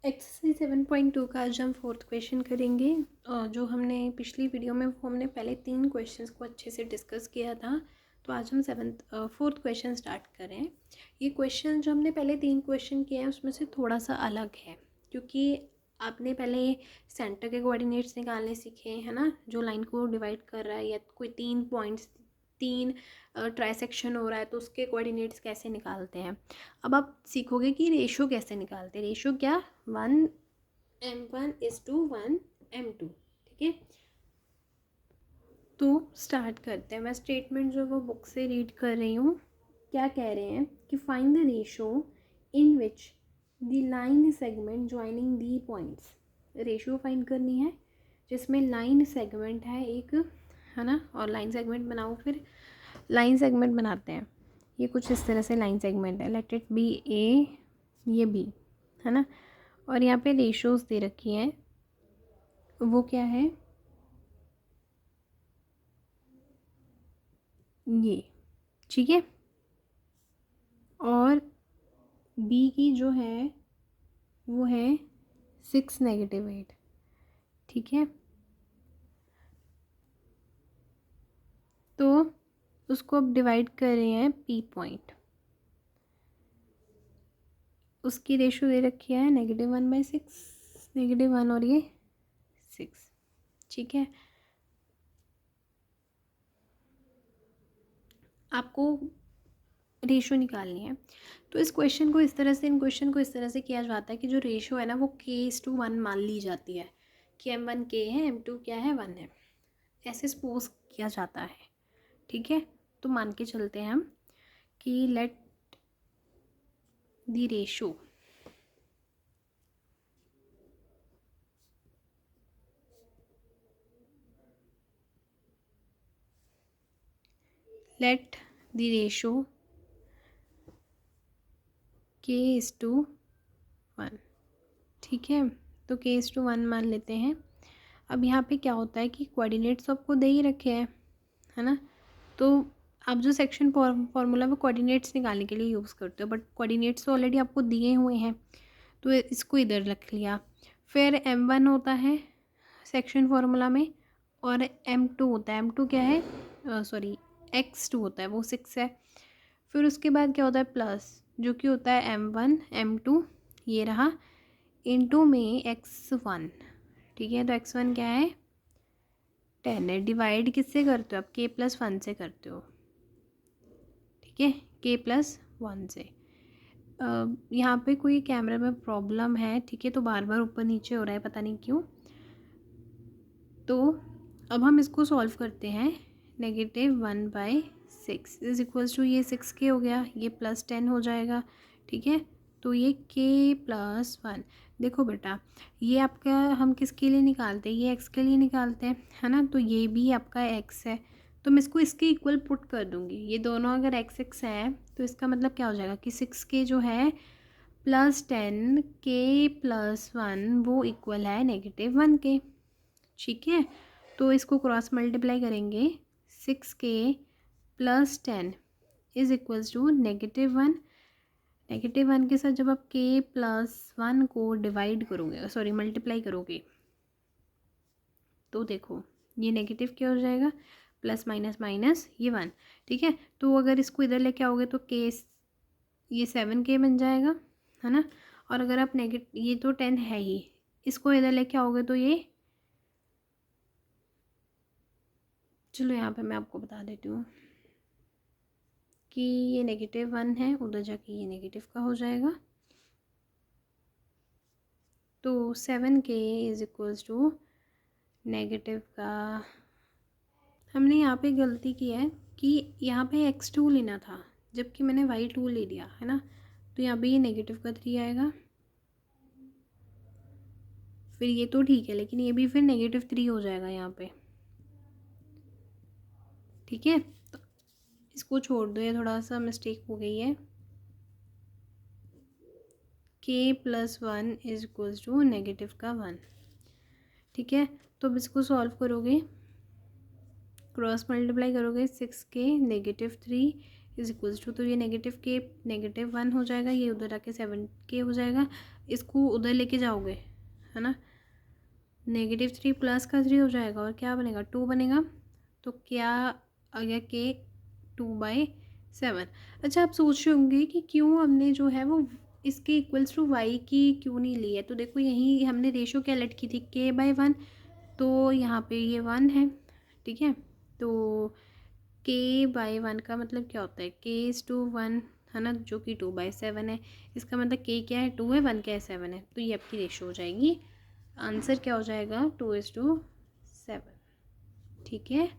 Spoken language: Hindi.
एक्सरसाइज 7.2 का आज हम फोर्थ क्वेश्चन करेंगे। जो हमने पिछली वीडियो में वो हमने पहले 3 क्वेश्चंस को अच्छे से डिस्कस किया था, तो आज हम फोर्थ क्वेश्चन स्टार्ट करें। ये क्वेश्चन जो हमने पहले 3 क्वेश्चन किए हैं उसमें से थोड़ा सा अलग है, क्योंकि आपने पहले सेंटर के कोऑर्डिनेट्स निकालने सीखे हैं ना, जो लाइन को डिवाइड कर रहा है या कोई 3 पॉइंट्स 3 ट्राइसेक्शन हो रहा है तो उसके कोऑर्डिनेट्स कैसे निकालते हैं। अब आप सीखोगे कि रेशो कैसे निकालते हैं। रेशो क्या, 1m1:1m2। ठीक है, तो स्टार्ट करते हैं। मैं स्टेटमेंट जो वो बुक से रीड कर रही हूँ। क्या कह रहे हैं कि find the ratio in which the line segment joining the points. Ratio find करनी है जिसमें लाइन सेगमेंट है एक, है ना, और लाइन सेगमेंट बनाओ। फिर लाइन सेगमेंट बनाते हैं, ये कुछ इस तरह से लाइन सेगमेंट है। लेट इट बी ए, ये बी, है ना, और यहाँ पे रेशोज दे रखी हैं। वो क्या है, ये, ठीक है। और बी की जो है वो है 6-8, ठीक है। तो उसको अब डिवाइड कर रहे हैं पी पॉइंट। उसकी रेशो दे रखी है -1/6, -1 और ये 6, ठीक है। आपको रेशो निकालनी है। तो इस क्वेश्चन को इस तरह से, इन क्वेश्चन को इस तरह से किया जाता है कि जो रेशो है ना वो k:1 मान ली जाती है, कि m1 k है, m2 क्या है, 1 है, ऐसे सपोज किया जाता है। ठीक है, तो मान के चलते हैं हम कि लेट द रेशो k:1, ठीक है। तो k:1 मान लेते हैं। अब यहाँ पे क्या होता है कि कोऑर्डिनेट्स आपको दे ही रखे हैं, है ना। तो आप जो सेक्शन फॉर्मूला वो कोऑर्डिनेट्स निकालने के लिए यूज़ करते हो, बट कोऑर्डिनेट्स तो ऑलरेडी आपको दिए हुए हैं, तो इसको इधर रख लिया। फिर m1 होता है सेक्शन फार्मूला में, और m2 होता है। m2 क्या है, सॉरी, x2 होता है, वो 6 है। फिर उसके बाद क्या होता है प्लस, जो कि होता है m1 m2, ये रहा, इनटू में x1, ठीक है। तो x1 क्या है, 10 है। डिवाइड किससे करते हो आप, k+1 से करते हो, ठीक है, k+1 से। यहाँ पे कोई कैमरे में प्रॉब्लम है, ठीक है, तो बार बार ऊपर नीचे हो रहा है, पता नहीं क्यों। तो अब हम इसको सॉल्व करते हैं। -1/6 इज इक्वल्स टू, ये 6k हो गया, ये +10 हो जाएगा, ठीक है। तो ये k+1, देखो बेटा, ये आपका हम किसके लिए निकालते हैं, ये x के लिए निकालते हैं, है ना। तो ये भी आपका x है, तो मैं इसको इसके इक्वल पुट कर दूँगी। ये दोनों अगर x है तो इसका मतलब क्या हो जाएगा कि 6k जो है +10 k+1 वो इक्वल है -1k, ठीक है। तो इसको क्रॉस मल्टीप्लाई करेंगे, 6k+10 इज इक्वल्स टू -1। -1 के साथ जब आप k+1 को डिवाइड करोगे, सॉरी मल्टीप्लाई करोगे, तो देखो ये नेगेटिव क्या हो जाएगा, प्लस माइनस माइनस ये 1, ठीक है। तो अगर इसको इधर लेके आओगे तो ये 7k बन जाएगा, है ना। और अगर आप ये तो 10 है ही, इसको इधर लेके आओगे तो ये, चलो यहाँ पे मैं आपको बता देती हूँ कि ये -1 है, उधर जाके ये नेगेटिव का हो जाएगा। तो 7k is equals to negative का, हमने यहाँ पे गलती की है कि यहाँ पे x2 लेना था जबकि मैंने y2 ले लिया, है ना। तो यहाँ पे ये -3 आएगा। फिर ये तो ठीक है, लेकिन ये भी फिर -3 हो जाएगा यहाँ पे, ठीक है। तो इसको छोड़ दो, ये थोड़ा सा मिस्टेक हो गई है। k+1 इज इक्वल्स टू -1, ठीक है। तो अब इसको सॉल्व करोगे, क्रॉस मल्टीप्लाई करोगे, 6k -3 इज इक्वल्स टू, तो ये -k -1 हो जाएगा, ये उधर आके 7k हो जाएगा। इसको उधर लेके जाओगे, है ना, -3 प्लस का 3 हो जाएगा और क्या बनेगा, 2 बनेगा। तो क्या आ गया, के 2/7। अच्छा, आप सोच रहे होंगे कि क्यों हमने जो है वो इसके इक्वल्स टू वाई की क्यों नहीं ली है। तो देखो यहीं हमने रेशो क्या लेट की थी, k/1, तो यहाँ पे ये 1 है, ठीक है। तो k/1 का मतलब क्या होता है, k:1, है ना, जो कि 2/7 है। इसका मतलब k क्या है, 2 है, 1 क्या है, 7 है। तो ये आपकी रेशो हो जाएगी। आंसर क्या हो जाएगा, 2:7, ठीक है।